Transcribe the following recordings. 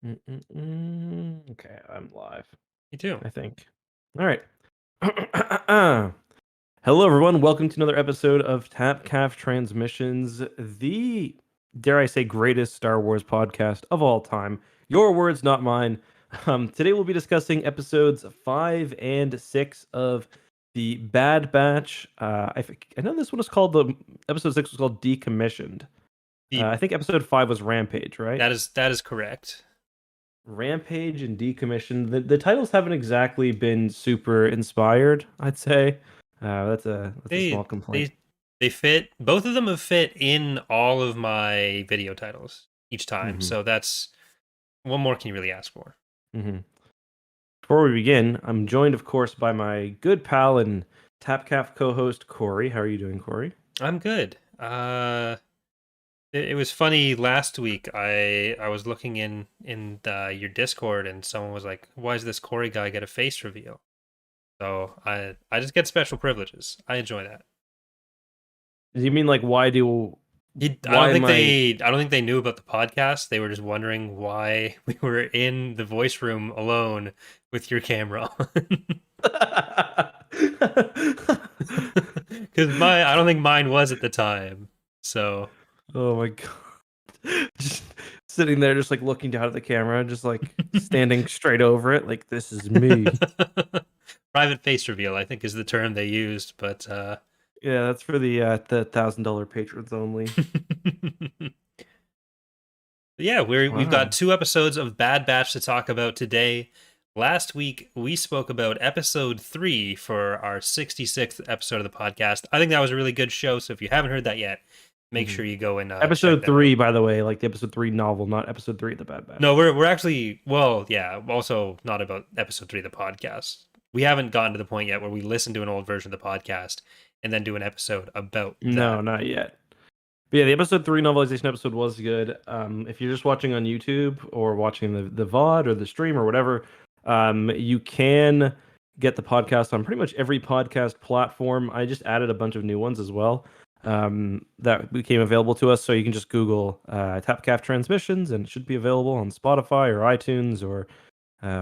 Okay, I'm live, Me too. I think. All right. Hello, everyone. Welcome to another episode of Tapcaf Transmissions, the, dare I say, greatest Star Wars podcast of all time. Your words, not mine. Today we'll be discussing episodes 5 and 6 of the Bad Batch. I know this one was called episode 6 was called Decommissioned. The, I think episode 5 was Rampage, right? that is correct. Rampage and Decommissioned. The titles haven't exactly been super inspired, I'd say. That's a small They complaint. they they fit. Both of them have fit in all of my video titles each time. hmm So that's what more can you really ask for? hmm Before we begin, I'm joined, of course, by my good pal and Tapcaf co-host Corey. How are you doing, Corey? I'm good. It was funny last week. I was looking in your Discord and someone was like, "Why does this Corey guy get a face reveal?" So I just get special privileges. I enjoy that. Do you mean like why am I? I don't think they knew about the podcast. They were just wondering why we were in the voice room alone with your camera on. Because I don't think mine was at the time. So Oh my god! Just sitting there, just like looking down at the camera, just like standing straight over it, like this is me. private face reveal, I think, is the term they used. But Yeah, that's for the $1,000 patrons only. yeah, we've got Wow. 2 episodes of Bad Batch to talk about today. Last week we spoke about episode 3 for our 66th episode of the podcast. I think that was a really good show. So if you haven't heard that yet, make hmm sure you go and check Episode that out. 3, by the way, like the episode 3 novel, not episode 3 of the Bad Batch. No, we're actually, well, yeah, also not about episode 3 of the podcast. We haven't gotten to the point yet where we listen to an old version of the podcast and then do an episode about No, that. not yet. But yeah, the episode 3 novelization episode was good. If you're just watching on YouTube or watching the VOD or the stream or whatever, you can get the podcast on pretty much every podcast platform. I just added a bunch of new ones as well that became available to us. So you can just Google Tapcaf Transmissions and it should be available on Spotify or iTunes or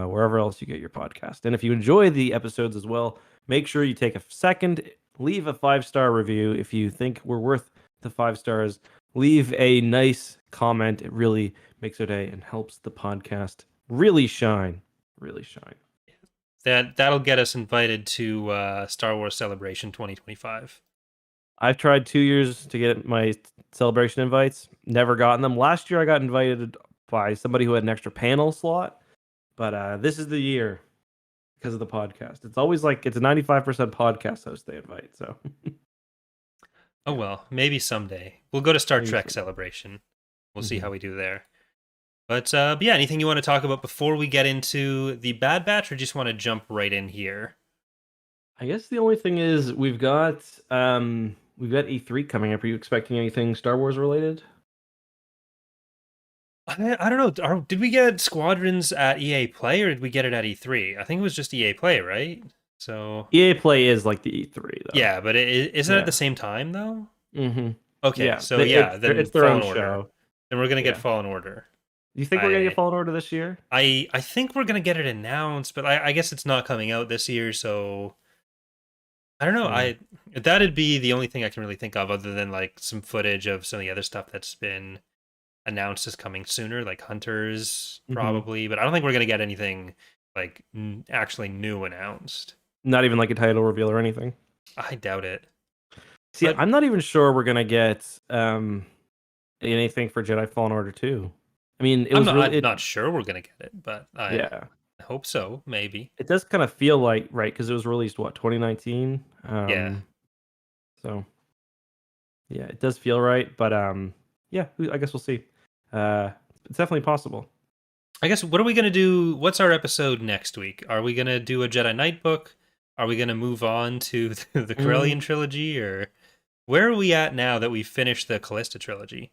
wherever else you get your podcast. And if you enjoy the episodes as well, make sure you take a second, leave a 5-star review if you think we're worth the 5 stars. Leave a nice comment. It really makes our day and helps the podcast really shine. Really shine. That'll get us invited to Star Wars Celebration 2025. I've tried 2 years to get my celebration invites, never gotten them. Last year I got invited by somebody who had an extra panel slot, but this is the year because of the podcast. It's always like it's a 95% podcast host they invite. So Oh yeah, well, maybe someday. We'll go to Star maybe Trek so. Celebration. We'll see hmm how we do there. But yeah, anything you want to talk about before we get into the Bad Batch, or just want to jump right in here? I guess the only thing is we've got E3 coming up. Are you expecting anything Star Wars related? I don't know. Did we get Squadrons at EA Play or did we get it at E3? I think it was just EA Play, right? So EA Play is like the E3 though. yeah, but isn't it at the Yeah. same time though? hmm Okay, Yeah. so yeah, then It's their own Fallen Order. show. Then we're gonna get Yeah. Fallen Order. Do you think we're gonna get I Fallen Order this year? I think we're gonna get it announced, but I guess it's not coming out this year, so I don't know. Hmm. That'd be the only thing I can really think of, other than like some footage of some of the other stuff that's been announced as coming sooner, like Hunters hmm probably. But I don't think we're gonna get anything like actually new announced. Not even like a title reveal or anything. I doubt it. See, But I'm not even sure we're gonna get anything for Jedi Fallen Order 2. I mean, it was I'm really not sure we're gonna get it, but I yeah. hope so. Maybe. It does kind of feel like right because it was released what 2019. Yeah. So yeah, it does feel right, but yeah, I guess we'll see. It's definitely possible. I guess what are we gonna do? What's our episode next week? Are we gonna do a Jedi Knight book? Are we gonna move on to the Mm, Corellian trilogy, or where are we at now that we've finished the Callista trilogy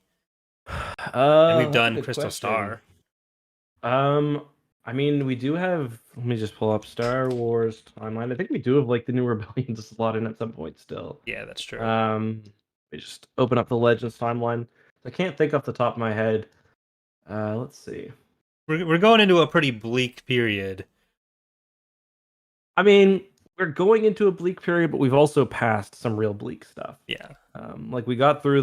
and we've that's a done good Crystal question. Star? Um, I mean, we do have. Let me just pull up Star Wars timeline. I think we do have like the New Rebellion slot in at some point still. Yeah, that's true. Let me just open up the Legends timeline. I can't think off the top of my head. Let's see. we're going into a pretty bleak period. I mean, we're going into a bleak period, but we've also passed some real bleak stuff. Yeah. Like we got through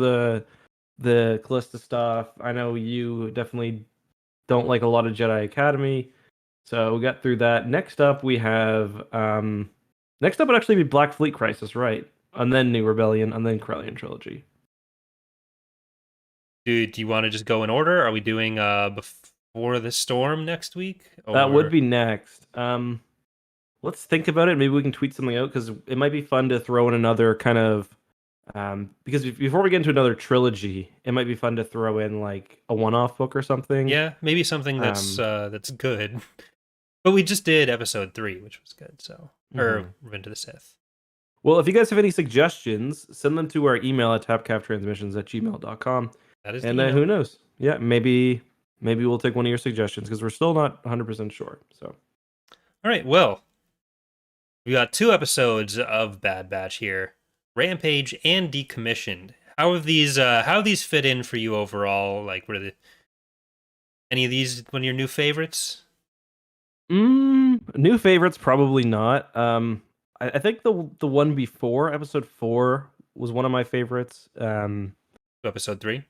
the Callista stuff. I know you definitely don't like a lot of Jedi Academy, so we got through that. Next up, we have next up would actually be Black Fleet Crisis, right? And then New Rebellion, and then Corellian Trilogy. Do you want to just go in order? Are we doing Before the Storm next week? That would Or be next. Let's think about it. Maybe we can tweet something out because it might be fun to throw in another kind of because before we get into another trilogy, it might be fun to throw in like a one-off book or something. yeah, maybe something Um, that's good. But we just did episode 3, which was good. So, or mhm. Revenge of the Sith. Well, if you guys have any suggestions, send them to our email at tapcaftransmissions@gmail.com. That is the And email. who knows? Yeah, maybe we'll take one of your suggestions because we're still not 100% sure. So All right, well, we got 2 episodes of Bad Batch here, Rampage and Decommissioned. How have these fit in for you overall? Like, any of these one of your new favorites? new favorites probably not. I think the one before episode 4 was one of my favorites. Episode 3?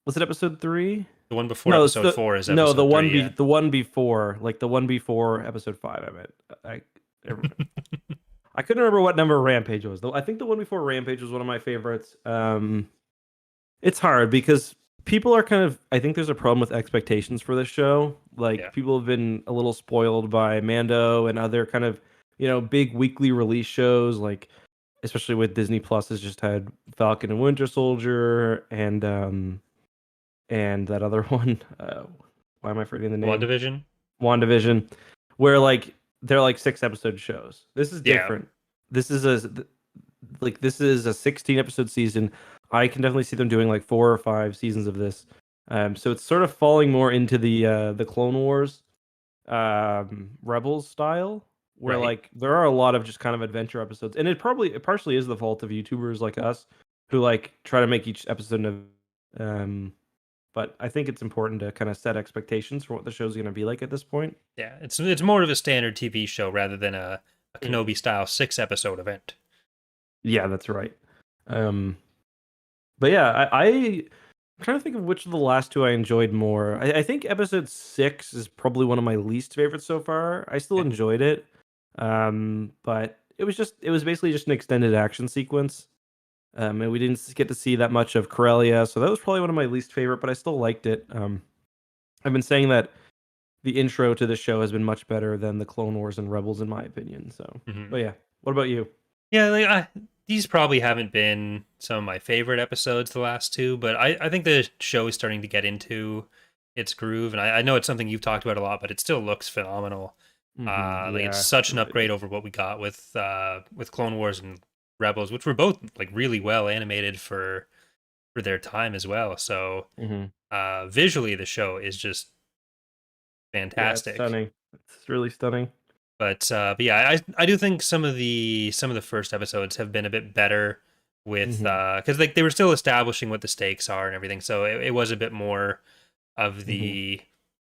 Was it episode 3? The one before No, it's episode 4 is no, episode 3, yeah. the one before, like the one before episode 5. I meant never mind. I couldn't remember what number Rampage was though. I think the one before Rampage was one of my favorites. It's hard because people are kind of. I think there's a problem with expectations for this show. Like Yeah. people have been a little spoiled by Mando and other kind of big weekly release shows. Like especially with Disney Plus has just had Falcon and Winter Soldier and that other one. Why am I forgetting the name? WandaVision? WandaVision, where like they're like 6-episode shows. This is Yeah. different. This is a 16 episode season. I can definitely see them doing like 4 or 5 seasons of this. So it's sort of falling more into the Clone Wars Rebels style, where Right. like there are a lot of just kind of adventure episodes, and it partially is the fault of YouTubers like us who like try to make each episode but I think it's important to kind of set expectations for what the show's going to be like at this point. Yeah, it's more of a standard TV show rather than a Mm. Kenobi style 6-episode event. Yeah, that's right. Um, but yeah, I'm trying to think of which of the last two I enjoyed more. I think episode 6 is probably one of my least favorites so far. I still Okay. enjoyed it, but it was basically just an extended action sequence. And we didn't get to see that much of Corellia, so that was probably one of my least favorite. But I still liked it. I've been saying that the intro to the show has been much better than the Clone Wars and Rebels, in my opinion. So, Mhm. but yeah, what about you? Yeah, these probably haven't been some of my favorite episodes, the last 2, but I think the show is starting to get into its groove, and I know it's something you've talked about a lot, but it still looks phenomenal. Like it's Yeah, such it an really upgrade does. over what we got with Clone Wars and Rebels, which were both like really well animated for their time as well. So Hmm. visually, the show is just Yeah, it's fantastic. stunning. It's really stunning. But yeah, I do think some of the first episodes have been a bit better with Hmm. because like they were still establishing what the stakes are and everything, so it was a bit more of Hmm. the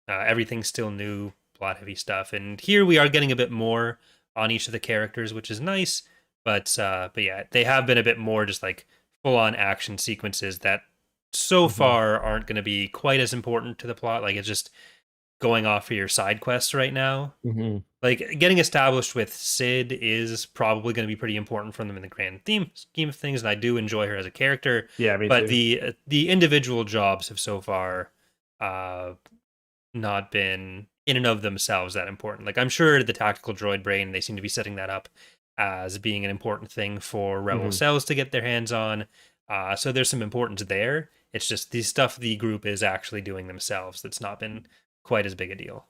everything's still new, plot heavy stuff. And here we are getting a bit more on each of the characters, which is nice. But yeah, they have been a bit more just like full on action sequences that so Hmm. far aren't going to be quite as important to the plot. Like it's just going off for your side quests right now. Hmm. Like getting established with Sid is probably going to be pretty important for them in the grand theme scheme of things, and I do enjoy her as a character. Yeah, me But too. the individual jobs have so far uh, not been in and of themselves that important. Like I'm sure the tactical droid brain, they seem to be setting that up as being an important thing for rebel Hmm. cells to get their hands on. So there's some importance there. It's just the stuff the group is actually doing themselves that's not been quite as big a deal.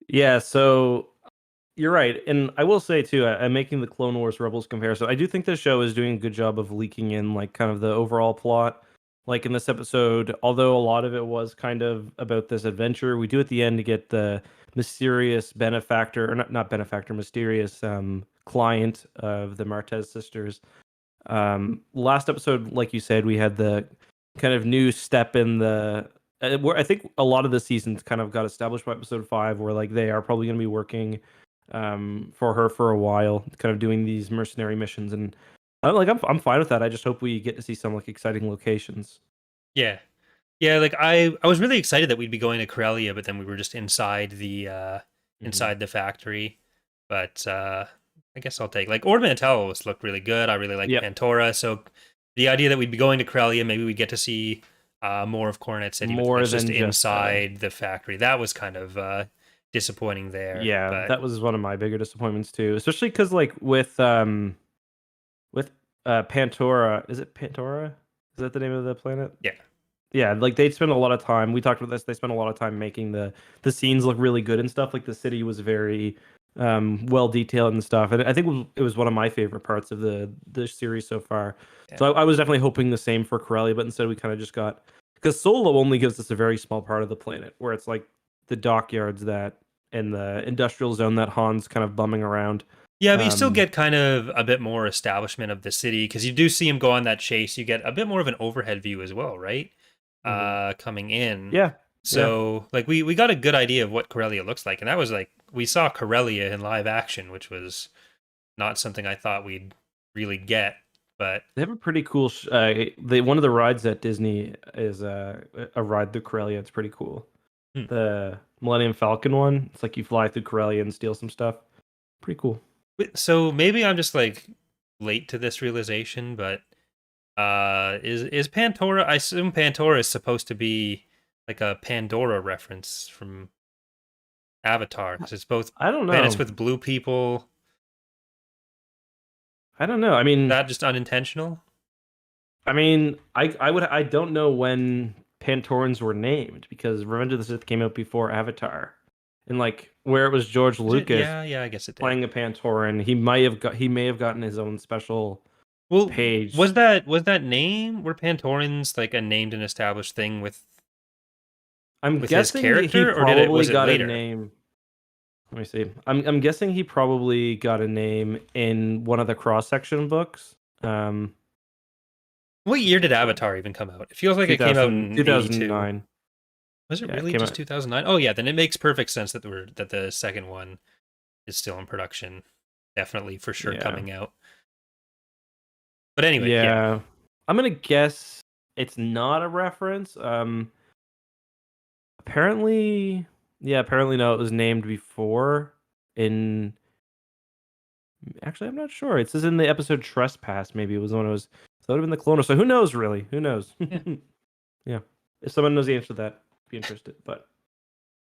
Yeah, so you're right, and I will say too, I'm making the Clone Wars Rebels comparison. I do think the show is doing a good job of leaking in like kind of the overall plot. Like in this episode, although a lot of it was kind of about this adventure, we do at the end to get the mysterious benefactor, or not benefactor, mysterious client of the Martez sisters. Last episode, like you said, we had the kind of new step in the I think a lot of the seasons kind of got established by episode 5, where like they are probably going to be working for her for a while, kind of doing these mercenary missions, and I'm fine with that. I just hope we get to see some like exciting locations. Yeah. Yeah, like I was really excited that we'd be going to Corellia, but then we were just inside the factory. But I guess I'll take like Ord Mantell looked really good. I really like Yep. Pantora, so the idea that we'd be going to Corellia, maybe we'd get to see more of Coronet City, but More it's just than just inside the factory. That was kind of disappointing there. yeah, But that was one of my bigger disappointments too, especially because like with Pantora, is it Pantora? Is that the name of the planet? yeah. Yeah, like they'd spend a lot of time. We talked about this. They spent a lot of time making the scenes look really good and stuff. Like the city was very well detailed and stuff. And I think it was one of my favorite parts of the series so far. Yeah. So I was definitely hoping the same for Corellia, but instead we kind of just got, because Solo only gives us a very small part of the planet, where it's like the dockyards that and the industrial zone that Han's kind of bumming around. Yeah, but you still get kind of a bit more establishment of the city because you do see him go on that chase. You get a bit more of an overhead view as well, right? Coming in. Yeah. So like we got a good idea of what Corellia looks like, and that was like we saw Corellia in live action, which was not something I thought we'd really get. But They have a pretty cool. One of the rides at Disney is a ride through Corellia. It's pretty cool. The Millennium Falcon one. It's like you fly through Corellia and steal some stuff. Pretty cool. so maybe I'm just like late to this realization, but is Pantora? I assume Pantora is supposed to be like a Pandora reference from Avatar because it's both I don't know. planets with blue people. I don't know. I mean, That just unintentional. I don't know when Pantorans were named, because Revenge of the Sith came out before Avatar, and like where it was George Lucas Yeah, I guess it did. playing a Pantoran, he may have gotten his own special page. Was that name? Were Pantorans like a named and established thing with I'm his guessing character, he or did it probably was it got later? a name. Let me see. I'm guessing he probably got a name in one of the cross section books. What year did Avatar even come out? It feels like it came out in 2009. Was it Yeah, it really came just out- 2009? Oh yeah, then it makes perfect sense that the second one is still in production. Definitely for sure Yeah. coming out. But anyway, yeah. I'm gonna guess it's not a reference. Apparently no, it was named before in. Actually, I'm not sure. It says in the episode Trespass, maybe it was when it was. So that would have been the cloner. So who knows, really? Who knows? Yeah. If someone knows the answer to that, be interested. But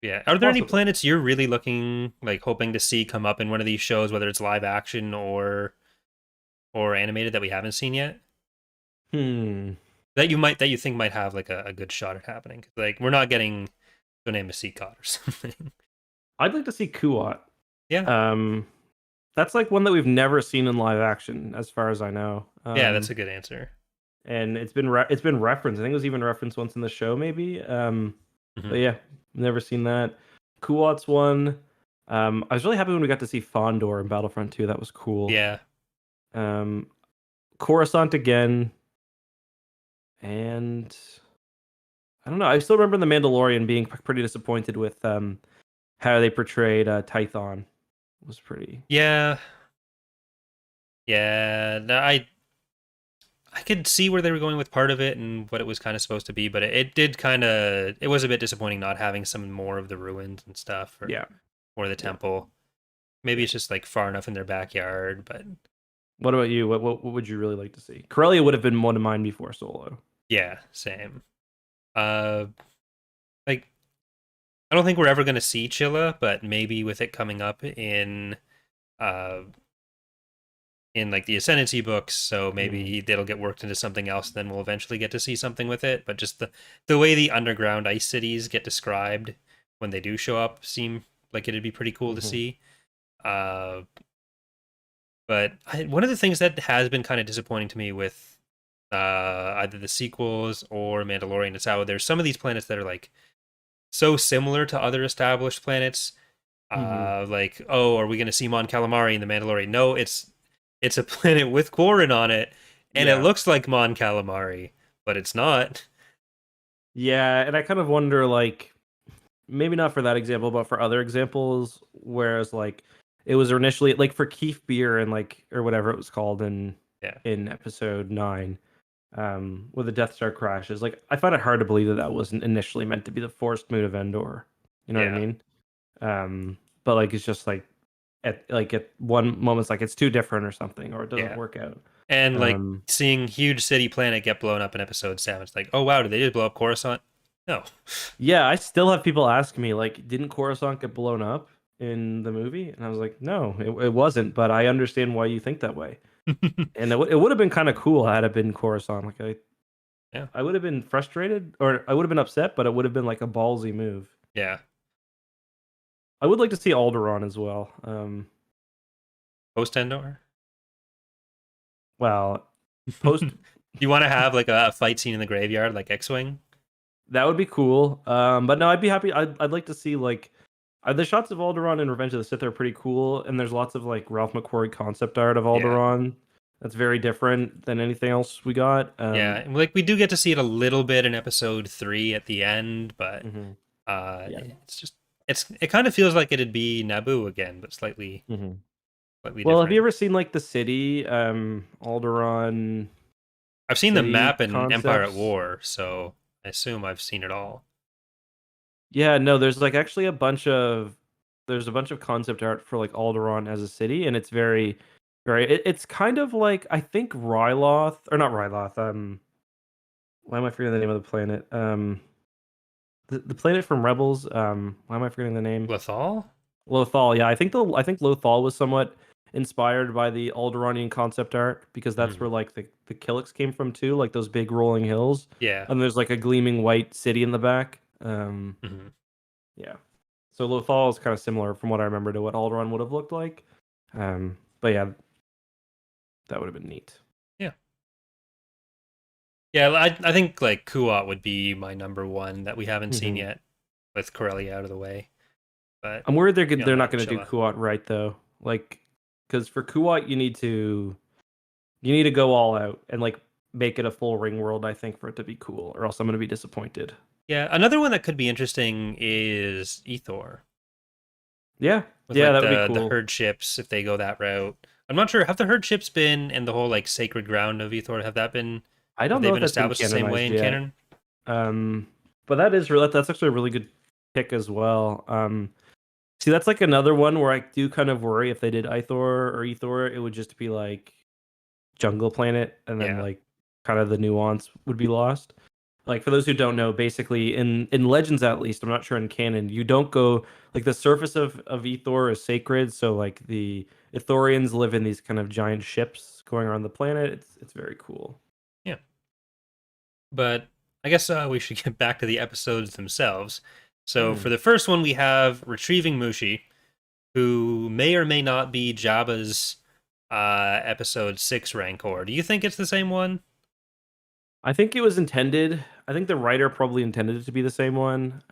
yeah. Are there any Possibly. planets you're really looking like hoping to see come up in one of these shows, whether it's live action or animated that we haven't seen yet? That you think might have like a good shot at happening. Like we're not getting the name of Seacot or something. I'd like to see Kuat. Yeah. That's like one that we've never seen in live action, as far as I know. Yeah, that's a good answer. And it's been referenced. I think it was even referenced once in the show, maybe. But yeah, never seen that. Kuat's one. I was really happy when we got to see Fondor in Battlefront 2. That was cool. Yeah. Coruscant again. And I don't know. I still remember The Mandalorian being pretty disappointed with how they portrayed Tython. It was pretty. Yeah. Yeah. No, I could see where they were going with part of it and what it was kind of supposed to be, but it was a bit disappointing not having some more of the ruins and stuff or the temple. Maybe it's just like far enough in their backyard, but what about you? What would you really like to see? Corellia would have been one of mine before Solo. Yeah, same. Like I don't think we're ever going to see Chilla, but maybe with it coming up in like the Ascendancy books, so maybe it'll get worked into something else, then we'll eventually get to see something with it. But just the way the underground ice cities get described when they do show up seem like it'd be pretty cool to see. But one of the things that has been kind of disappointing to me with either the sequels or Mandalorian is how there's some of these planets that are like so similar to other established planets. Like, oh, are we going to see Mon Calamari in the Mandalorian? No, it's a planet with Quarren on it, and it looks like Mon Calamari, but it's not. Yeah, and I kind of wonder, like, maybe not for that example, but for other examples, whereas like it was initially like for Keef Beer and like or whatever it was called Yeah. in episode 9, where the Death Star crashes. Like I find it hard to believe that that wasn't initially meant to be the forced moon of Endor. You know what I Yeah. mean? But like it's just at one moment it's like it's too different or something, or it doesn't Yeah. work out. And like Um, seeing huge city planet get blown up in episode 7, it's like, oh wow, did they just blow up Coruscant? No. yeah, I still have people ask me like, didn't Coruscant get blown up in the movie? And I was like, no, it wasn't. But I understand why you think that way. And it would have been kind of cool had it been Coruscant. Like Yeah. I would have been frustrated or I would have been upset, but it would have been like a ballsy move. Yeah. I would like to see Alderaan as well. Post Endor. Well, post You want to have like a fight scene in the graveyard, like X-wing? that would be cool. But no, I'd be happy. I'd like to see like the shots of Alderaan in Revenge of the Sith are pretty cool, and there's lots of like Ralph McQuarrie concept art of Yeah. Alderaan. That's very different than anything else we got. Yeah, and like we do get to see it a little bit in episode 3 at the end, but Mhm, yeah. it's just it kind of feels like it'd be Naboo again, but slightly Mhm. slightly Well, have you different. ever seen like the city, Alderaan I've seen the city map in Empire at concepts? War, so I assume I've seen it all. Yeah, no, there's like actually a bunch of concept art for like Alderaan as a city, and it's very it's kind of like I think Ryloth or not Ryloth. Why am I forgetting the name of the planet? The planet from Rebels. Why am I forgetting the name? Lothal? Lothal. Yeah, I think Lothal was somewhat inspired by the Alderaanian concept art because that's Hmm. where like the Killiks came from too, like those big rolling hills, Yeah. and there's like a gleaming white city in the back. Hmm. Yeah. So Lothal is kind of similar from what I remember to what Alderaan would have looked like. But yeah, that would have been neat. Yeah. Yeah, I think like Kuat would be my number one that we haven't seen Hmm. yet with Corellia out of the way. But I'm worried beyond they're not that, going to do Chilla. Kuat right though. Like, because for Kuat you need to go all out and like make it a full ring world. I think for it to be cool, or else I'm going to be disappointed. Yeah, another one that could be interesting is Ethor Yeah, with yeah, like that would be the cool. herd ships if they go that route. I'm not sure. Have the herd ships been and the whole like sacred ground of Ethor? I Have don't they know if been that's been established the same way canonized in yet. canon? Um, but that is real. That's actually a really good pick as well. See, that's like another one where I do kind of worry if they did Ithor or Ethor, it would just be like jungle planet, and then Yeah, like kind of the nuance would be lost. Like for those who don't know, basically in Legends at least, I'm not sure in canon, you don't go like the surface of Ethor is sacred, so like the Ithorians live in these kind of giant ships going around the planet. It's very cool. yeah. But I guess we should get back to the episodes themselves. So Hmm. for the first one, we have retrieving Mushi, who may or may not be Jabba's episode 6 Rancor. Do you think it's the same one? I think it was intended. I think the writer probably intended it to be the same one,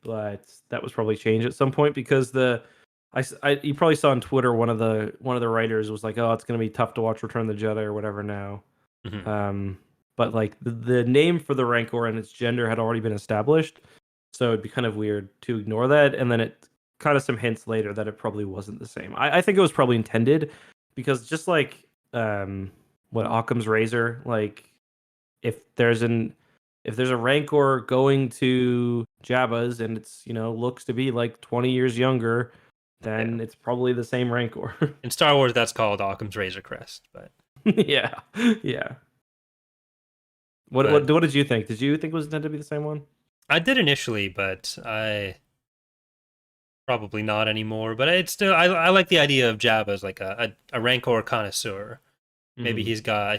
but that was probably changed at some point because you probably saw on Twitter one of the writers was like, "Oh, it's gonna be tough to watch Return of the Jedi or whatever now." Hmm. But like the name for the Rancor and its gender had already been established, so it'd be kind of weird to ignore that. And then it kind of some hints later that it probably wasn't the same. I think it was probably intended because just like what Occam's razor, like if there's an if there's a Rancor going to Jabba's and it's looks to be like 20 years younger, Yeah. then it's probably the same Rancor. In Star Wars, that's called Occam's Razor Crest. But Yeah, yeah. but What did you think? Did you think it was intended to be the same one? I did initially, but I probably not anymore. But it's still I like the idea of Jabba as like a Rancor connoisseur. Maybe Hmm.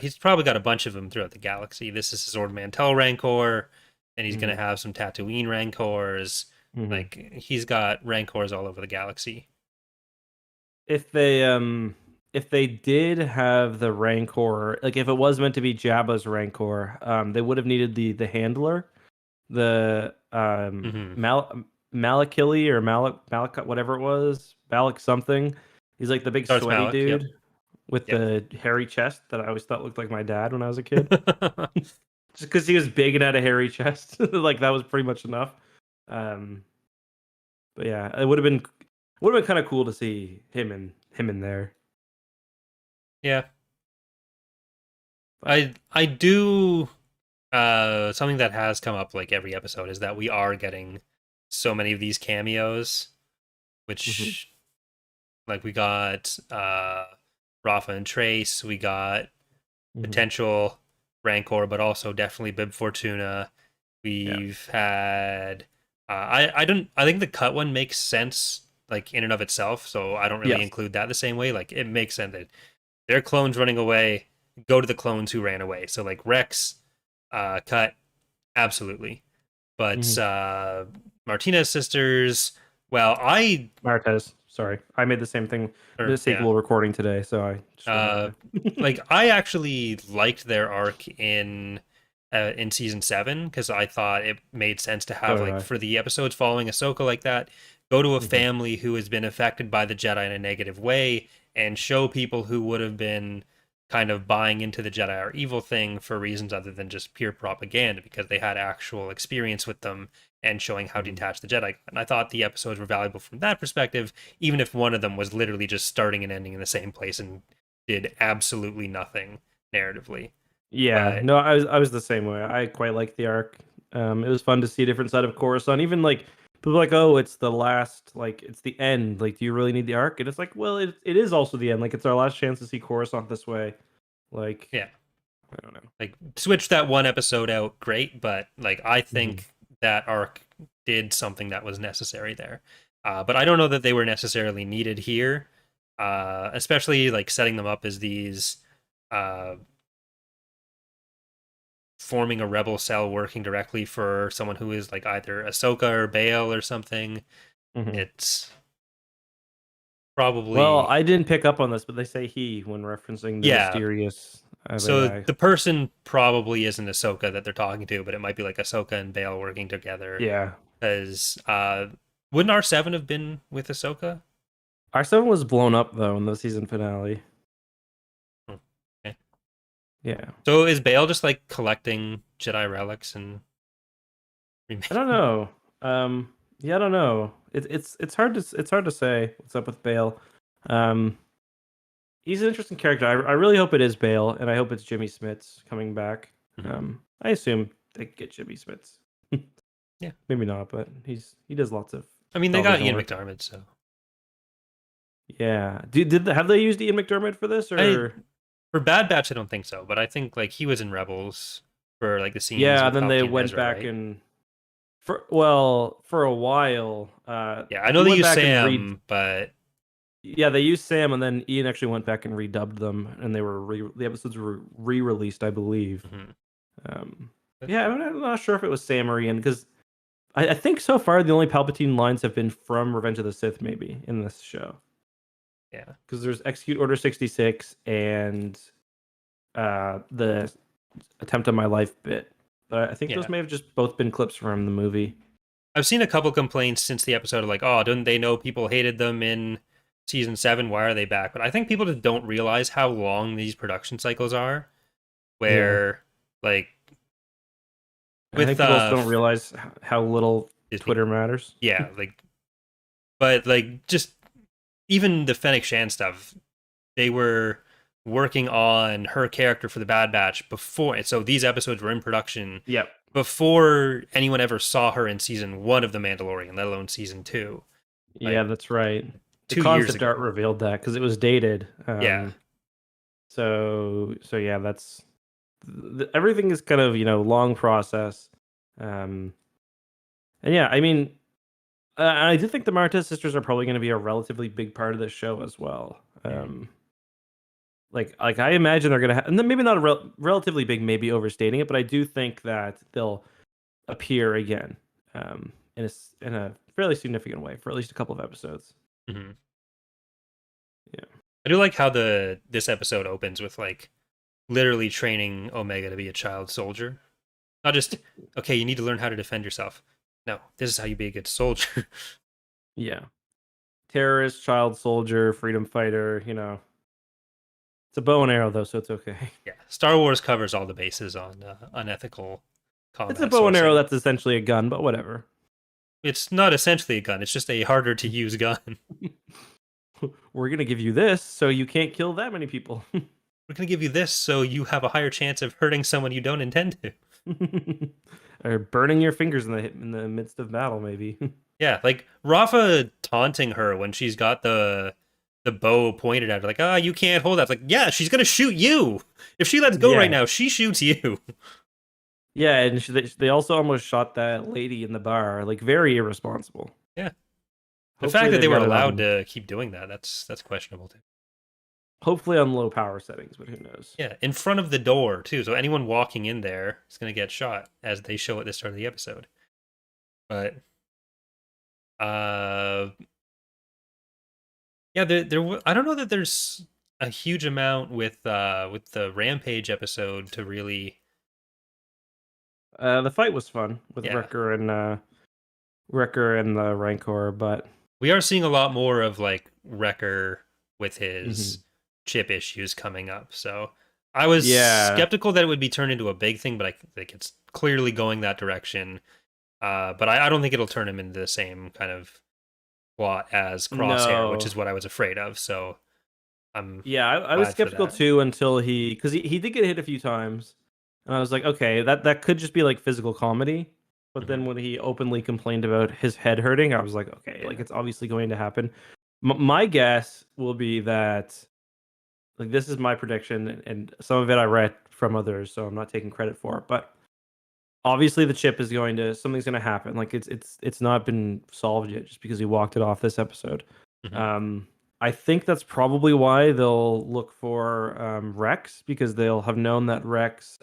he's probably got a bunch of them throughout the galaxy. This is his Ord Mantell Rancor, and he's gonna Hmm. have some Tatooine Rancors. Hmm. Like he's got Rancors all over the galaxy. If they if they did have the Rancor, like if it was meant to be Jabba's Rancor, they would have needed the handler, the Hmm. Malakili or Malak whatever it was, Balak something. He's like the big Darth sweaty Malak. Yep. dude with Yep. the hairy chest that I always thought looked like my dad when I was a kid. just because he was big and had a hairy chest. Like that was pretty much enough. Um, but yeah, it would have been kind of cool to see him in there. Yeah. But I do something that has come up like every episode is that we are getting so many of these cameos, mhm, which like we got Rafa and Trace, we got mhm. potential Rancor, but also definitely Bib Fortuna. Yeah. We've had I think the cut one makes sense like in and of itself, so I don't really Yes. include that the same way. Like it makes sense that their clones running away, go to the clones who ran away. So like Rex, cut, absolutely. But Mhm. Martinez sisters, well, Marquez. Sorry, I made the same thing. The or yeah, sequel recording today, so I just uh, remembered. like I actually liked their arc in season 7 because I thought it made sense to So have did like I. for the episodes following Ahsoka like that, go to a Mhm. family who has been affected by the Jedi in a negative way and show people who would have been kind of buying into the Jedi are evil thing for reasons other than just pure propaganda because they had actual experience with them and showing how Mhm. detached the Jedi. And I thought the episodes were valuable from that perspective, even if one of them was literally just starting and ending in the same place and did absolutely nothing narratively. Yeah, But no, I was the same way. I quite liked the arc. It was fun to see a different side of Coruscant. Even like people are like, oh, it's the last, like it's the end. Like, do you really need the arc? And it's like, well, it is also the end. Like, it's our last chance to see Coruscant this way. Like, yeah, I don't know. like switch that one episode out, great. But like I Mhm. think that arc did something that was necessary there. But I don't know that they were necessarily needed here, especially like setting them up as these uh, forming a rebel cell working directly for someone who is like either Ahsoka or Bail or something. Mhm. It's Well, probably I didn't pick up on this, but they say he when referencing the yeah. mysterious So AI. the person probably isn't Ahsoka that they're talking to, but it might be like Ahsoka and Bail working together. Yeah, Because wouldn't R7 have been with Ahsoka? R7 was blown up though in the season finale. Hmm, okay. Yeah, So is Bail just like collecting Jedi relics and I don't remaking? know. Yeah, I don't know. It's hard to say what's up with Bale. Um, he's an interesting character. I really hope it is Bale, and I hope it's Jimmy Smits coming back. Mhm. I assume they get Jimmy Smits. Yeah. Maybe not, but he does lots of I mean, they got television Ian work. McDiarmid, so Yeah. Have they used Ian McDermott for this I or? for Bad Batch, I don't think so, but I think like he was in Rebels for like the scenes Yeah, with then they Palpatine and went Ezra, back right? and for a while. Yeah, I know He they went use back and Sam, but yeah, they used Sam, and then Ian actually went back and redubbed them, and the episodes were re-released, I believe. mhm. Um, yeah, I'm not sure if it was Sam or Ian because I think so far the only Palpatine lines have been from Revenge of the Sith, maybe in this show, Yeah, because there's Execute Order 66 and the Attempt on My Life bit. But I think those yeah. may have just both been clips from the movie. I've seen a couple complaints since the episode of like, oh, didn't they know people hated them in season 7? Why are they back? But I think people just don't realize how long these production cycles are. Yeah, Where like I think with people also don't realize how little Disney, Twitter matters. yeah, like but like just even the Fennec Shan stuff, they were working on her character for the Bad Batch before, and so these episodes were in production Yep. before anyone ever saw her in season 1 of The Mandalorian, let alone season 2, Yeah, like that's right. The 2 years concept art ago. revealed that because it was dated. Yeah, So yeah, that's everything is kind of long process. Um, and yeah, I mean, I do think the Martez sisters are probably going to be a relatively big part of this show as well. mhm. Like I imagine they're gonna have, and then maybe not a relatively big, maybe overstating it, but I do think that they'll appear again, in a fairly significant way for at least a couple of episodes. Mhm. Yeah. I do like how the this episode opens with like literally training Omega to be a child soldier. Not just okay, you need to learn how to defend yourself. No, this is how you be a good soldier. Yeah. Terrorist, child soldier, freedom fighter, It's a bow and arrow though, so it's okay. Yeah, Star Wars covers all the bases on unethical It's a combat bow and arrow sourcing. that's essentially a gun, but whatever. It's not essentially a gun; it's just a harder to use gun. We're gonna give you this so you can't kill that many people. We're gonna give you this so you have a higher chance of hurting someone you don't intend to. Or burning your fingers in the midst of battle, maybe. Yeah, like Rafa taunting her when she's got the bow pointed at her, like, ah, you can't hold that. It's like, yeah, she's gonna shoot you. If she lets go right Yeah. now, she shoots you. Yeah, and they also almost shot that lady in the bar, like very irresponsible. Yeah. The Hopefully fact that they they've were got it allowed on, to keep doing that's questionable too. hopefully on low power settings, but who knows? Yeah, in front of the door too, so anyone walking in there is gonna get shot, as they show at the start of the episode. But uh yeah, I don't know that there's a huge amount with the Rampage episode to really. The fight was fun with Yeah. Wrecker and the Rancor, but We are seeing a lot more of like Wrecker with his mhm. chip issues coming up. So I was Yeah, skeptical that it would be turned into a big thing, but I think it's clearly going that direction. But I don't think it'll turn him into the same kind of plot as Crosshair, which no. is what I was afraid of. So I'm Yeah, I was glad for skeptical that. too until because he did get hit a few times, and I was like, okay, that could just be like physical comedy. But then Mhm. when he openly complained about his head hurting, I was like, okay, like Yeah. it's obviously going to happen. My guess will be that like this is my prediction, and some of it I read from others, so I'm not taking credit for it. But obviously, the chip is going to something's going to happen. Like it's not been solved yet, just because he walked it off this episode. Mhm. Um, I think that's probably why they'll look for Rex because they'll have known that Rex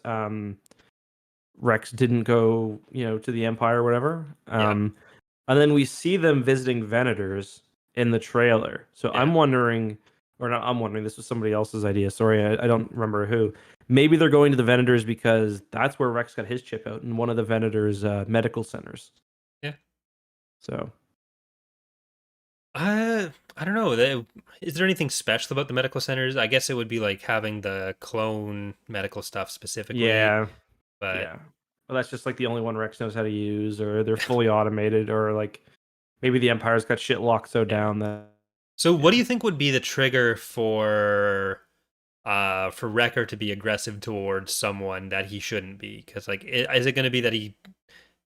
didn't go, to the Empire or whatever. Yeah. And then we see them visiting Venators in the trailer. So Yeah. I'm wondering, or not, I'm wondering, this was somebody else's idea. Sorry, I don't remember who. Maybe they're going to the Venators because that's where Rex got his chip out in one of the Venators' medical centers. Yeah. So I don't know. Is there anything special about the medical centers? I guess it would be like having the clone medical stuff specifically, yeah, but yeah. Well, that's just like the only one Rex knows how to use, or they're fully automated, or like maybe the Empire's got shit locked so yeah. down that So what do yeah. you think would be the trigger for Wrecker to be aggressive towards someone that he shouldn't be? Because like, is it going to be that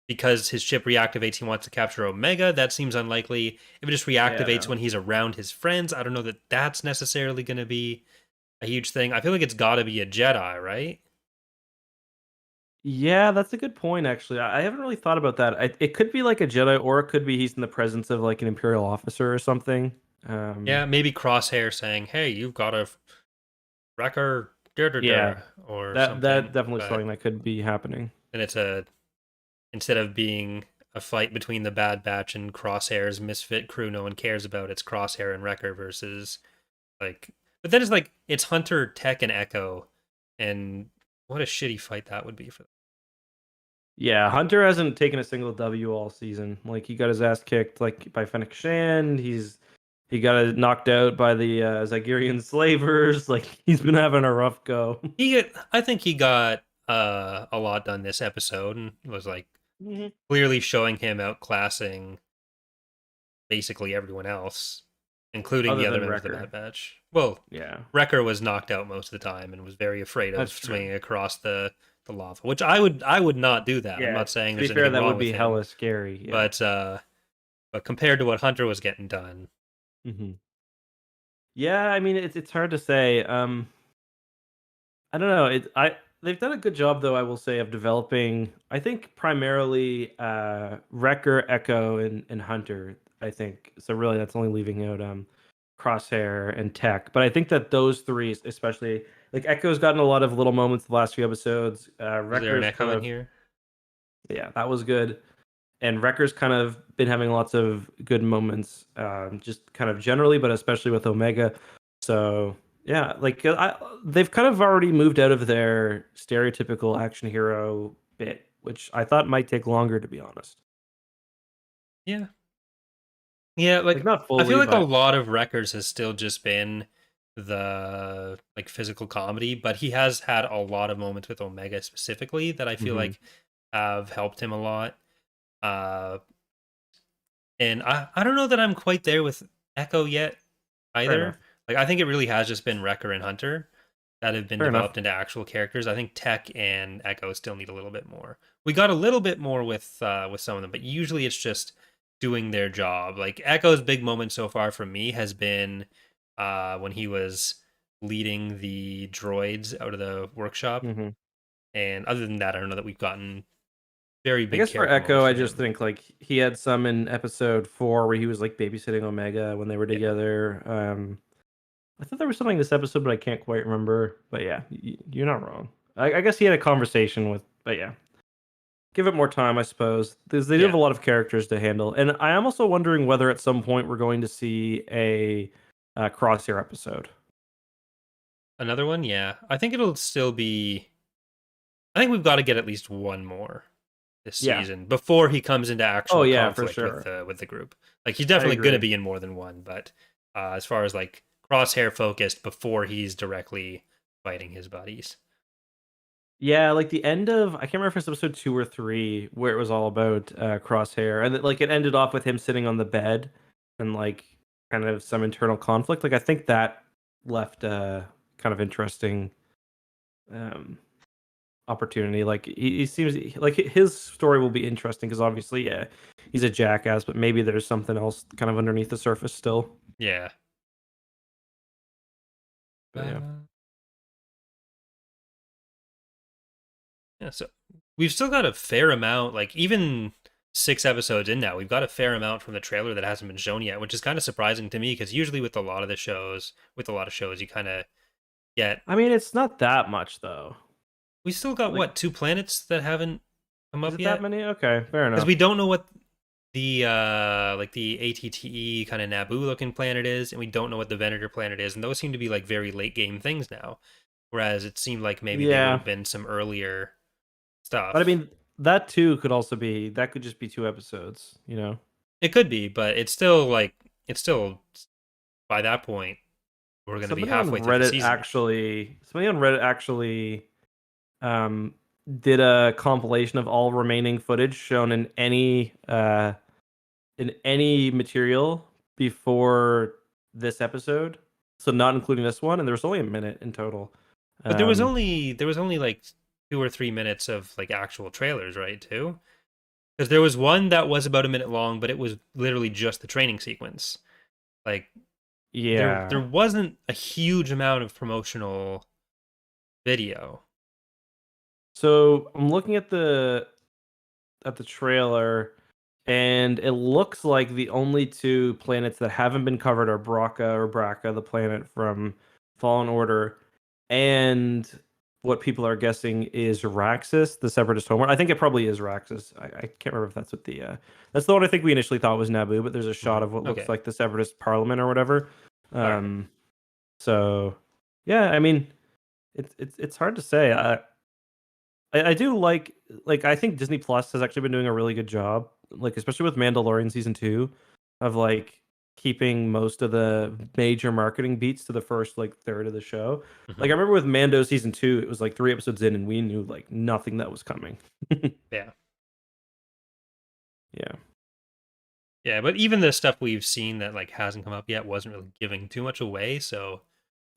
because his chip reactivates, he wants to capture Omega? That seems unlikely. If it just Yeah, reactivates no. when he's around his friends, I don't know that that's necessarily going to be a huge thing. I feel like it's got to be a Jedi, right? Yeah, that's a good point, actually. I haven't really thought about that. It could be like a Jedi, or it could be he's in the presence of like an Imperial officer or something. Yeah, maybe Crosshair saying, "Hey, you've got a Wrecker, Yeah, or that something." definitely But something that could be happening. then it's a instead of being a fight between the Bad Batch and Crosshair's misfit crew no one cares about, it's Crosshair and Wrecker versus like. But then it's like it's Hunter, Tech, and Echo, and what a shitty fight that would be for them. Yeah, Hunter hasn't taken a single W all season. Like he got his ass kicked like by Fennec Shand. He got knocked out by the Zygerian slavers. Like he's been having a rough go. I think he got a lot done this episode, and was like Mhm. clearly showing him outclassing basically everyone else, including the Other other than members of the Wrecker. Bad Batch. Well, Yeah, Wrecker was knocked out most of the time and was very afraid of that's true. swinging across the lava, which I would not do that. I'm Yeah, not saying to be there's fair, anything that wrong would with be him, hella scary. Yeah. but compared to what Hunter was getting done, hmm Yeah, I mean it's hard to say. I don't know. They've done a good job though, I will say, of developing. I think primarily Wrecker, Echo, and Hunter. I think so. Really, that's only leaving out Crosshair and Tech. But I think that those three, especially like Echo's gotten a lot of little moments the last few episodes. is there an Wrecker's echo kind in of here? yeah, that was good. And Wrecker's kind of been having lots of good moments, just kind of generally, but especially with Omega. So yeah, like they've kind of already moved out of their stereotypical action hero bit, which I thought might take longer, to be honest. Yeah, yeah. Like Like not I feel fully, like a but lot of Wreckers has still just been the like physical comedy, but he has had a lot of moments with Omega specifically that I feel Hmm. like have helped him a lot. Uh, and I don't know that I'm quite there with Echo yet Fair enough. either. Like I think it really has just been Wrecker and Hunter that have been Fair enough. developed into actual characters. I think Tech and Echo still need a little bit more. We got a little bit more with some of them, but usually it's just doing their job. Like Echo's big moment so far for me has been when he was leading the droids out of the workshop. Hmm. And other than that, I don't know that we've gotten very I big guess for character Echo, moments I from just him. think like he had some in episode 4 where he was like babysitting Omega when they were Yeah. together. I thought there was something this episode, but I can't quite remember. But yeah, you're not wrong. I guess he had a conversation with, but yeah, give it more time, I suppose. They do have Yeah. a lot of characters to handle, and I am also wondering whether at some point we're going to see a Crosshair episode. Another one, yeah. I think it'll still be. I think we've got to get at least one more this Yeah. season before he comes into Oh actual yeah, for conflict sure. with the group. Like he's I definitely going to agree. be in more than one, but as far as like Crosshair focused before he's directly fighting his buddies. Yeah, like the end of I can't remember if it's episode 2 or 3 where it was all about Crosshair, and like it ended off with him sitting on the bed and like kind of some internal conflict. Like I think that left a kind of interesting um opportunity. Like he seems like his story will be interesting because obviously, yeah, he's a jackass, but maybe there's something else kind of underneath the surface still. Yeah. But yeah, Yeah, so we've still got a fair amount, like even 6 episodes in now, we've got a fair amount from the trailer that hasn't been shown yet, which is kind of surprising to me because usually with a lot of the shows, you kind of get. I mean, it's not that much though. We still got Like, what 2 planets that haven't come is up it that yet many? Okay, fair because enough. we don't know what the like the ATTE kind of Naboo looking planet is, and we don't know what the Venator planet is, and those seem to be like very late game things now. Whereas it seemed like maybe they would Yeah, have been some earlier but I stuff. mean, that too could also be that could just be 2 episodes. You know. It could be, but it's still by that point we're going to be halfway through the season. Somebody on Reddit actually um did a compilation of all remaining footage shown in any material before this episode, so not including this one, and there was only a minute in total. But there was Um, only like 2 or 3 minutes of like actual trailers, right? Too, because there was one that was about a minute long, but it was literally just the training sequence. Like there yeah. wasn't a huge amount of promotional video. So I'm looking at the trailer, and it looks like the only 2 planets that haven't been covered are Braca, the planet from Fallen Order, and what people are guessing is Raxus, the Separatist homeworld. I think it probably is Raxus. I can't remember if that's what that's the one I think we initially thought was Naboo, but there's a shot of what looks Okay, like the Separatist Parliament or whatever. all right. Um, so yeah, I mean, it's hard to say. I do like I think Disney Plus has actually been doing a really good job, like especially with Mandalorian season 2, of like keeping most of the major marketing beats to the first like third of the show. Like I Hmm. remember with Mando season 2, it was like 3 episodes in and we knew like nothing that was coming. Yeah, Yeah. yeah. But even the stuff we've seen that like hasn't come up yet wasn't really giving too much away. So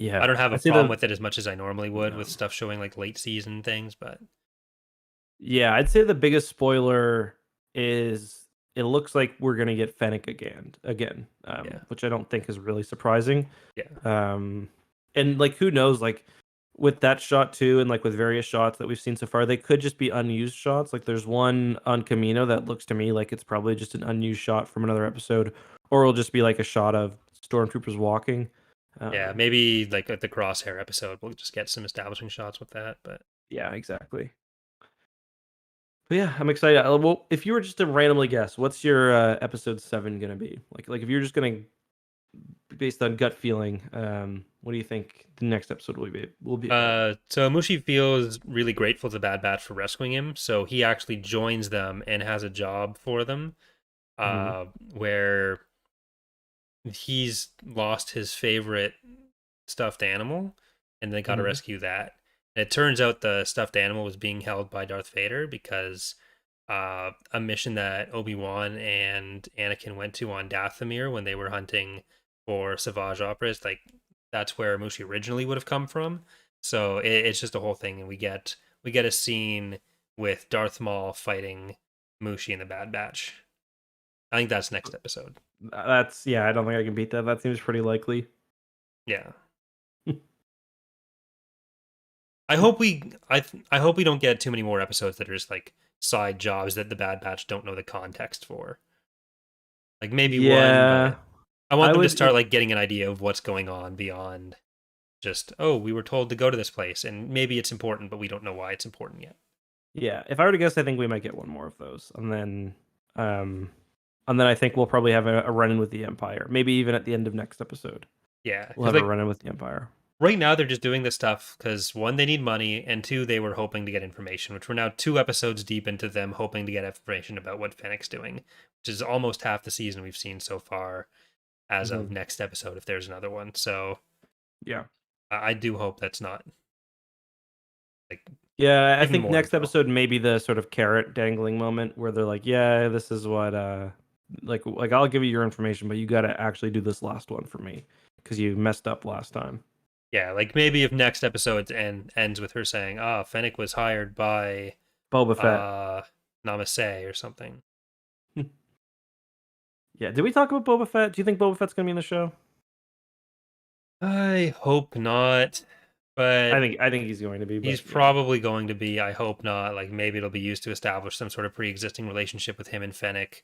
I Yeah. don't have a I'd say problem the with it as much as I normally would with no. stuff showing like late season things. But Yeah, I'd say the biggest spoiler is it looks like we're gonna get Fennec again, yeah, which I don't think is really surprising. yeah, Um, and like, who knows? Like, with that shot too, and like with various shots that we've seen so far, they could just be unused shots. Like, there's one on Camino that looks to me like it's probably just an unused shot from another episode, or it'll just be like a shot of stormtroopers walking. yeah. Um, Maybe like at the Crosshair episode, we'll just get some establishing shots with that. But yeah, exactly. But yeah, I'm excited. Well, if you were just to randomly guess, what's your episode 7 gonna be? Like if you're just gonna based on gut feeling, what do you think the next episode will be about? so Mushi feels really grateful to Bad Batch for rescuing him. So he actually joins them and has a job for them, Hmm. where he's lost his favorite stuffed animal, and they got to Mhm. rescue that. And it turns out the stuffed animal was being held by Darth Vader because a mission that Obi-Wan and Anakin went to on Dathomir when they were hunting for Savage operas, like that's where Mushi originally would have come from. So it's just a whole thing, and we get a scene with Darth Maul fighting Mushi in the Bad Batch. I think that's next episode. That's yeah. I don't think I can beat that. That seems pretty likely. Yeah. I hope we don't get too many more episodes that are just like side jobs that the Bad Batch don't know the context for. Like maybe one, Yeah, but I want I them to would. start like getting an idea of what's going on beyond just, oh, we were told to go to this place and maybe it's important, but we don't know why it's important yet. Yeah, if I were to guess, I think we might get one more of those, um, and then I think we'll probably have a run in with the Empire. Maybe even at the end of next episode, Yeah, we'll because have a like run in with the Empire. right now they're just doing this stuff because one, they need money, and two, they were hoping to get information, which we're now 2 episodes deep into them hoping to get information about what Fennec's doing, which is almost half the season we've seen so far as Hmm. of next episode if there's another one. So Yeah, I do hope that's not like yeah. I even think more next info. episode may be the sort of carrot dangling moment where they're like, "Yeah, this is what like I'll give you your information, but you got to actually do this last one for me because you messed up last time." Yeah, like maybe if next episode ends with her saying, "Ah, Fennec was hired by Boba Fett. uh Namaste or something." Yeah. Did we talk about Boba Fett? Do you think Boba Fett's gonna be in the show? I hope not, but I think he's going to be, he's but yeah. probably going to be. I hope not. Like maybe it'll be used to establish some sort of pre-existing relationship with him and Fennec,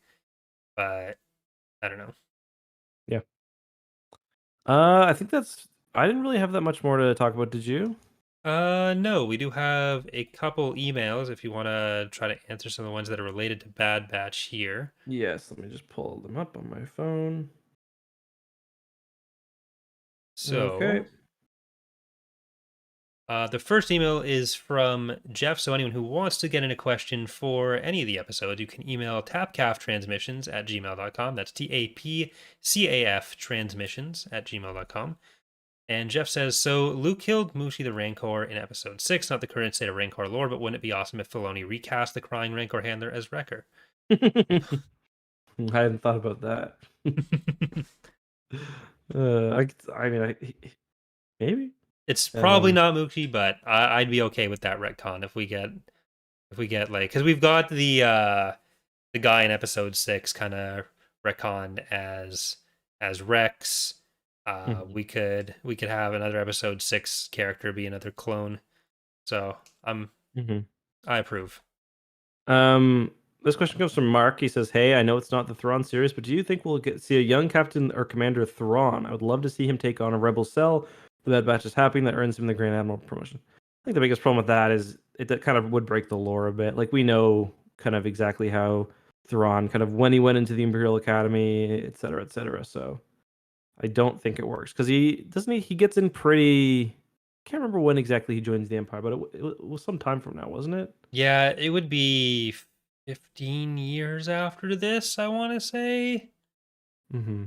but I don't know. Yeah. I think that's. I didn't really have that much more to talk about. Did you? No, we do have a couple emails if you want to try to answer some of the ones that are related to Bad Batch here. Yes. Let me just pull them up on my phone. Okay. So, the first email is from Jeff. So, anyone who wants to get in a question for any of the episodes, you can email tapcaftransmissions@gmail.com. That's TAPCAF transmissions@gmail.com. And Jeff says, so Luke killed Mushi the Rancor in episode 6, not the current state of Rancor lore, but wouldn't it be awesome if Filoni recast the crying Rancor handler as Wrecker? I hadn't thought about that. I mean, maybe. It's probably Um. not Mushi, but I'd be okay with that retcon if we get like, because we've got the guy in episode 6 kind of retconned as Rex. Mhm. We could have another episode 6 character be another clone. So Mhm. I approve. This question comes from Mark. He says, "Hey, I know it's not the Thrawn series, but do you think we'll see a young Captain or Commander Thrawn? I would love to see him take on a rebel cell. The Bad Batch is happening that earns him the Grand Admiral promotion." I think the biggest problem with that is that kind of would break the lore a bit. Like we know kind of exactly how Thrawn kind of when he went into the Imperial Academy, et cetera, et cetera. So I don't think it works because he doesn't he gets in pretty. Can't remember when exactly he joins the Empire, but it was some time from now, wasn't it? Yeah, it would be 15 years after this, I want to say. Mm-hmm.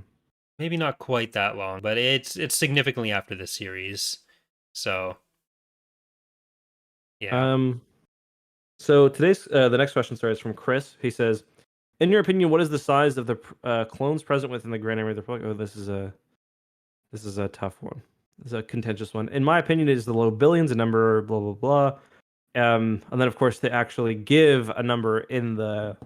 Maybe not quite that long, but it's significantly after this series. So, yeah. Um. So today's the next question, sorry, is from Chris. He says, "In your opinion, what is the size of the clones present within the Grand Army of the Republic?" Oh, this is a tough one. This is a contentious one. In my opinion, it is the low billions, a number, blah blah blah. And then of course they actually give a number in the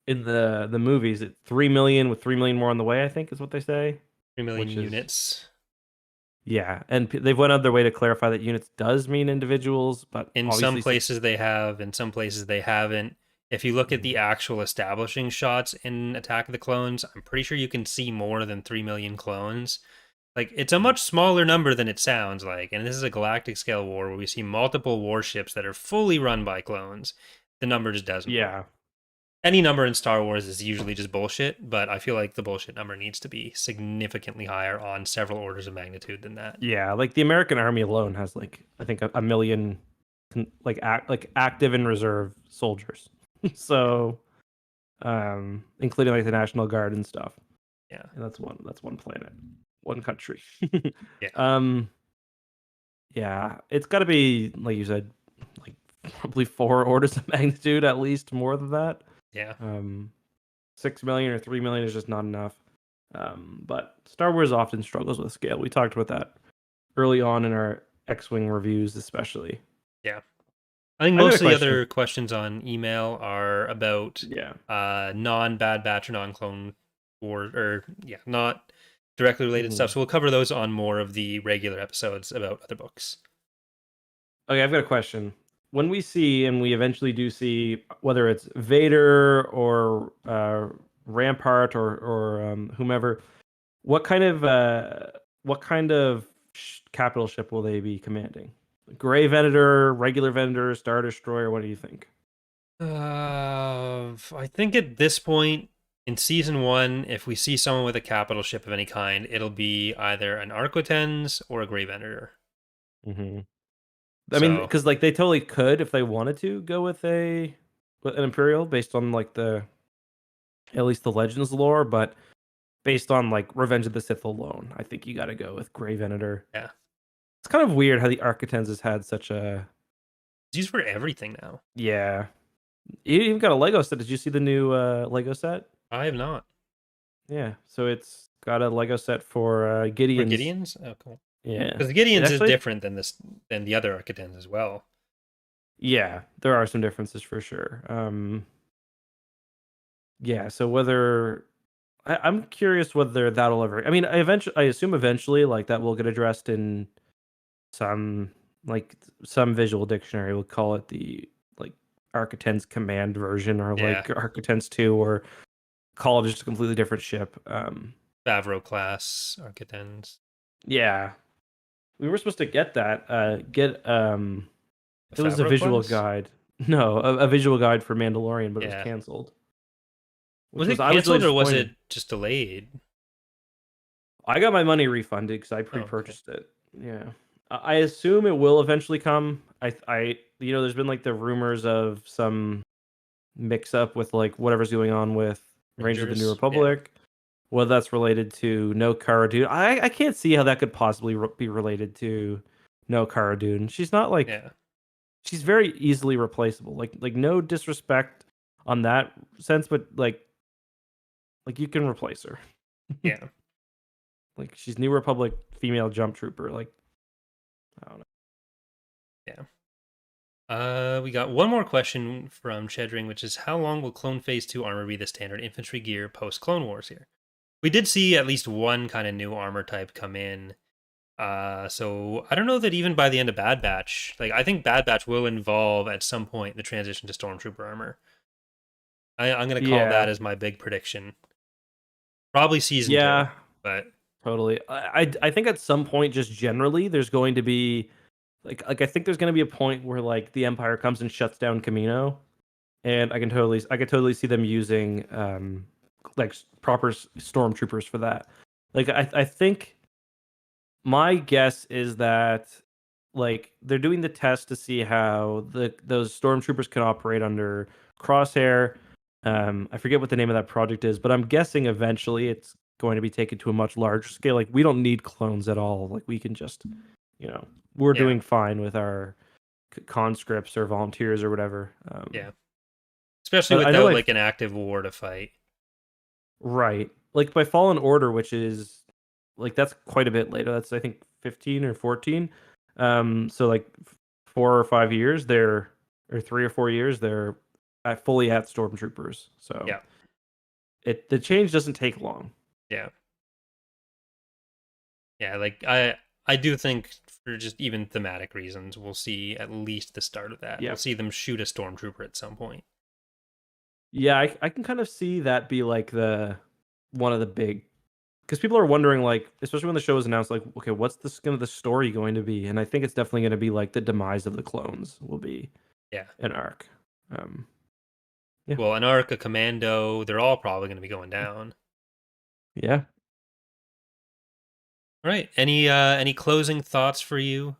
movies. At 3 million with 3 million more on the way. I think is what they say. 3 million Which is units. yeah, and they've went out of their way to clarify that units does mean individuals, but In some obviously, places they have, in some places they haven't. If you look at the Mhm. actual establishing shots in Attack of the Clones, I'm pretty sure you can see more than 3 million clones. Like, it's a much smaller number than it sounds like, and this is a galactic scale war where we see multiple warships that are fully run by clones. The number just doesn't work. Yeah. Any number in Star Wars is usually just bullshit, but I feel like the bullshit number needs to be significantly higher on several orders of magnitude than that. Yeah, like the American Army alone has like I think a million like active and reserve soldiers. So including like the National Guard and stuff. Yeah. And that's one planet. one country. Yeah. um, yeah, it's got to be like you said, like probably 4 orders of magnitude at least more than that. Yeah. 6 million or 3 million is just not enough. But Star Wars often struggles with scale. We talked about that early on in our X-wing reviews, especially. Yeah. I think I got most a of the question. other questions on email are about Yeah. non-Bad Batch or non-Clone War, or yeah, not directly related stuff. Mhm. So we'll cover those on more of the regular episodes about other books. Okay, I've got a question. When we see, and we eventually do see, whether it's Vader or Rampart or whomever, what kind of capital ship will they be commanding? Gray Venator, regular Venator, Star Destroyer. What do you think? I think at this point in season 1, if we see someone with a capital ship of any kind, it'll be either an Arquitens or a Grey Venator. Hmm. I mean, So because like they totally could if they wanted to go with an Imperial based on like the at least the Legends lore, but based on like Revenge of the Sith alone, I think you got to go with Grey Venator. yeah, It's kind of weird how the Architens has had such a it's used for everything now. yeah. You even got a Lego set. Did you see the new Lego set? I have not. Yeah, so it's got a Lego set for For Gideon's. Gideon's? Oh, cool. Yeah, Because it Gideon's is actually. different than the other Arquitens as well. Yeah, there are some differences for sure. Yeah, so whether I'm curious whether that'll ever. I mean, I assume eventually, like that will get addressed in some like some visual dictionary. We'll call it the like Architens Command version, or Yeah, like Architens 2, or call it just a completely different ship. Favreau class Arquitens. Yeah, we were supposed to get that. The It was a Favreau visual class? guide. No, a visual guide for Mandalorian, but it was Yeah. canceled. Was Which was it I was really canceled or was disappointed. it just delayed? I got my money refunded because I Oh, okay. pre-purchased it. Yeah, I assume it will eventually come. There's been like the rumors of some mix-up with like whatever's going on with Rangers of the New Rangers? Yeah. Republic. Whether that's related to No Cara Dune, I can't see how that could possibly be related to No Cara Dune. She's not like Yeah. she's very easily replaceable. Like no disrespect on that sense, but like you can replace her. Yeah. Like she's New Republic female jump trooper. Like I don't know. Yeah. We got one more question from Chedring, which is how long will Clone Phase 2 armor be the standard infantry gear post Clone Wars here? We did see at least one kind of new armor type come in. So I don't know that even by the end of Bad Batch, like I think Bad Batch will involve at some point the transition to Stormtrooper armor. I'm gonna call that Yeah, as my big prediction. Probably season 2, yeah, but totally. I think at some point, just generally, there's going to be like I think there's going to be a point where like the Empire comes and shuts down Camino, and I could totally see them using like proper stormtroopers for that. Like I think my guess is that like they're doing the test to see how those stormtroopers can operate under Crosshair. I forget what the name of that project is, but I'm guessing eventually it's going to be taken to a much larger scale. Like we don't need clones at all. Like we can just, we're yeah, doing fine with our conscripts or volunteers or whatever. yeah. Especially But I know without like like an active war to fight. right, like by Fallen Order, which is like that's quite a bit later. That's I think 15 or 14. So like 4 or 5 years they're or 3 or 4 years they're fully at stormtroopers. So Yeah, the change doesn't take long. yeah, yeah. Like I do think for just even thematic reasons, we'll see at least the start of that. Yeah. We'll see them shoot a stormtrooper at some point. Yeah, I can kind of see that be like the one of the big because people are wondering like especially when the show is announced like okay what's the story going to be, and I think it's definitely going to be like the demise of the clones will be Yeah. an arc. Um yeah. Well, an arc, a commando, they're all probably going to be going down. Yeah. All right. Any closing thoughts for you?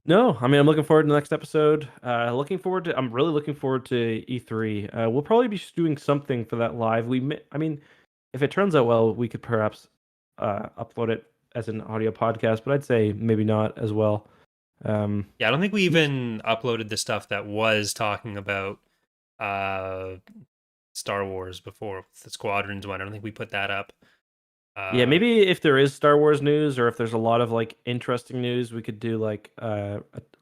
No, I mean I'm looking forward to the next episode. I'm really looking forward to E3. We'll probably be doing something for that live. I mean, if it turns out well, we could perhaps upload it as an audio podcast, but I'd say maybe not as well. Yeah, I don't think we even uploaded the stuff that was talking about Star Wars before, the Squadrons one. I don't think we put that up. Yeah, maybe if there is Star Wars news, or if there's a lot of like interesting news, we could do like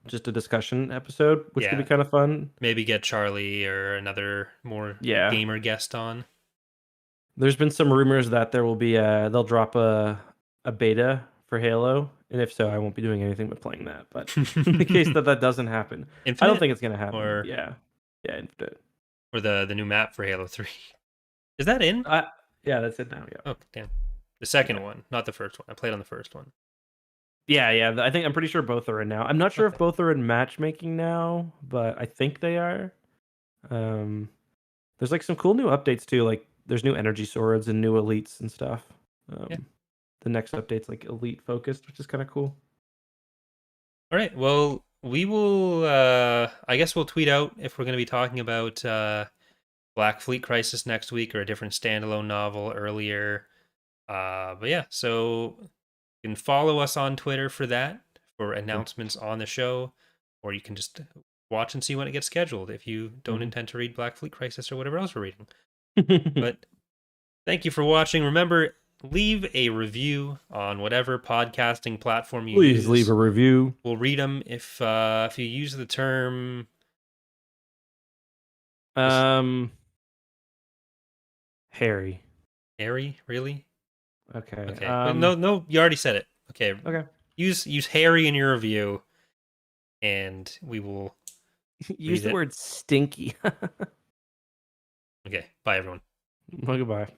just a discussion episode, which could be kind of fun. Maybe get Charlie or another more gamer guest on. There's been some rumors that there will be they'll drop a beta for Halo, and if so, I won't be doing anything but playing that. But in the case that doesn't happen, Infinite? I don't think it's gonna happen. Or... yeah, Infinite. Or the new map for Halo 3. Is that in? Yeah, that's it now. Yeah. Oh, damn. The second one, not the first one. I played on the first one. Yeah. I'm pretty sure both are in now. I'm not sure if both are in matchmaking now, but I think they are. There's like some cool new updates too. Like there's new energy swords and new elites and stuff. The next update's like elite focused, which is kind of cool. All right. Well, we will. I guess we'll tweet out if we're going to be talking about Black Fleet Crisis next week or a different standalone novel earlier. But yeah, so you can follow us on Twitter for that, for announcements on the show, or you can just watch and see when it gets scheduled if you don't intend to read Black Fleet Crisis or whatever else we're reading. But thank you for watching. Remember, leave a review on whatever podcasting platform you use. Please leave a review. We'll read them if you use the term Harry. Harry, really? Okay. Okay. No, you already said it. Okay. Okay. Use Harry in your review, and we will use the word stinky. Okay. Bye, everyone. Well, goodbye.